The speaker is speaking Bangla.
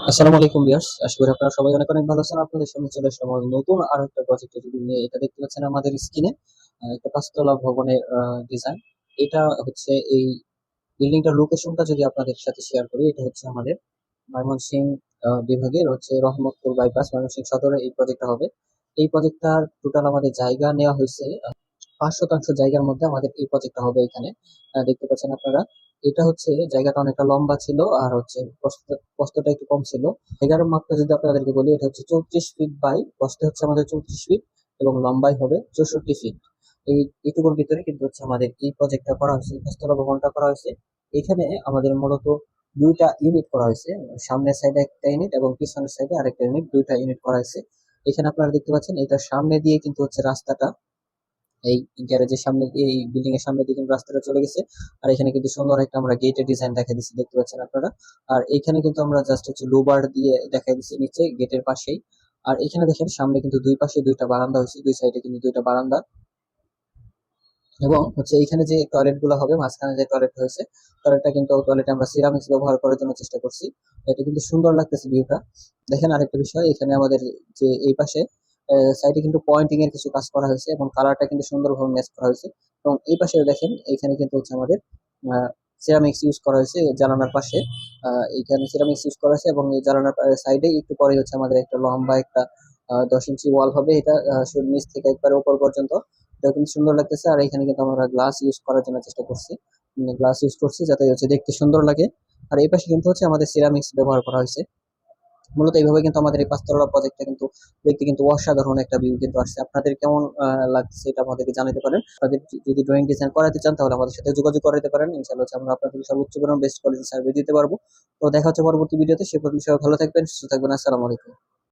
আসসালামু আলাইকুম ভিউয়ার্স, আশা করি আপনারা সবাই অনেক অনেক ভালো আছেন। আপনাদের সামনে চলে আসলাম আমাদের নতুন আরো একটা প্রজেক্টের রিভিউ নিয়ে। এটা দেখতে পাচ্ছেন আমাদের স্ক্রিনে একটা পাঁচতলা ভবনের ডিজাইন। এটা হচ্ছে এই বিল্ডিংটার লোকেশনটা যদি আপনাদের সাথে শেয়ার করি, এটা হচ্ছে আমাদের ময়মনসিংহ বিভাগের হচ্ছে রহমতপুর বাইপাস ময়মনসিংহ সদরে এই প্রজেক্টটা হবে। এই প্রজেক্টটার টোটাল আমাদের জায়গা নেওয়া হয়েছে ৫ শতাংশ জায়গার মধ্যে আমাদের এই প্রজেক্টটা হবে এখানে। দেখতে পাচ্ছেন আপনারা, এটা হচ্ছে জায়গাটা অনেকটা লম্বা ছিল আর হচ্ছে প্রস্থটা একটু কম ছিল। জায়গার মাপটা যদি আপনাদেরকে বলি, এটা হচ্ছে 34 ফিট বাই প্রস্থে হচ্ছে আমাদের 34 ফিট এবং লম্বাই হবে 64 ফিট। এইটুকুর ভিতরে কিন্তু হচ্ছে আমাদের এই প্রজেক্টটা করা হয়েছে, পাঁচতলা ভবনটা করা হয়েছে। এখানে আমাদের মূলত দুইটা ইউনিট করা হয়েছে, সামনের সাইডে একটা ইউনিট এবং পিছনের সাইডে আরেকটা ইউনিট, দুইটা ইউনিট করা হয়েছে। এখানে আপনারা দেখতে পাচ্ছেন এটার সামনে দিয়ে কিন্তু হচ্ছে রাস্তাটা, এই গ্যারেজের সামনে দিয়ে, এই বিল্ডিং এর সামনে দিয়ে কিন্তু রাস্তাটা চলে গেছে। আর এখানে কিন্তু সুন্দর একটা আমরা গেটের ডিজাইন দেখাই দিচ্ছি, দেখতে পাচ্ছেন আপনারা। আর এখানে কিন্তু আমরা জাস্ট হচ্ছে লোবার দিয়ে দেখাই দিচ্ছি নিচে গেটের পাশেই। আর এখানে দেখেন সামনে কিন্তু দুই পাশে দুইটা বারান্দা হয়েছে, দুই সাইডে কিন্তু দুইটা বারান্দা। এবং হচ্ছে এইখানে যে টয়লেট গুলো হবে, মাঝখানে যে টয়লেট হয়েছে, টয়লেটে আমরা সিরামিক্স ব্যবহার করার জন্য চেষ্টা করছি। এটা কিন্তু সুন্দর লাগতেছে ভিউটা। দেখেন আরেকটা বিষয়, এখানে আমাদের যে এই পাশে সাইডে কিন্তু পয়েন্টিং এর কিছু কাজ করা হয়েছে এবং কালারটা কিন্তু সুন্দরভাবে ম্যাচ করা হয়েছে। এবং এই পাশে দেখেন, এখানে কিন্তু হচ্ছে আমাদের সিরামিক্স ইউজ করা হয়েছে জানালার পাশে। এইখানে সিরামিক্স ইউজ করা হয়েছে এবং এই জানালার সাইডে একটু পরে হচ্ছে আমাদের একটা লম্বা একটা 10 ইঞ্চি ওয়াল হবে। এটা নিচ থেকে একবারে উপর পর্যন্ত। এটা কিন্তু সুন্দর লাগতেছে। আর এখানে কিন্তু আমরা গ্লাস ইউজ করার জন্য চেষ্টা করছি, গ্লাস ইউজ করছি যাতে হচ্ছে দেখতে সুন্দর লাগে। আর এই পাশে কিন্তু হচ্ছে আমাদের সিরামিক্স ব্যবহার করা হয়েছে। মূলত এইভাবে কিন্তু আমাদের এই পাঁচতলা প্রজেক্টটা কিন্তু দেখতে কিন্তু অসাধারণ একটা ভিউ কিন্তু আসছে। আপনাদের কেমন লাগছে এটা আমাদেরকে জানাতে পারেন। আপনাদের যদি ড্রয়িং ডিজাইন করাতে চান তাহলে আমাদের সাথে যোগাযোগ করতে পারেন। ইনশাআল্লাহ হচ্ছে আমরা আপনাদেরকে সর্বোচ্চ পরিমাণ বেস্ট কোয়ালিটি সার্ভিস দিতে পারবো। তো দেখা হচ্ছে পরবর্তী ভিডিওতে। সে পর্যন্ত সবাই ভালো থাকবেন, সুস্থ থাকবেন। আসসালামু আলাইকুম।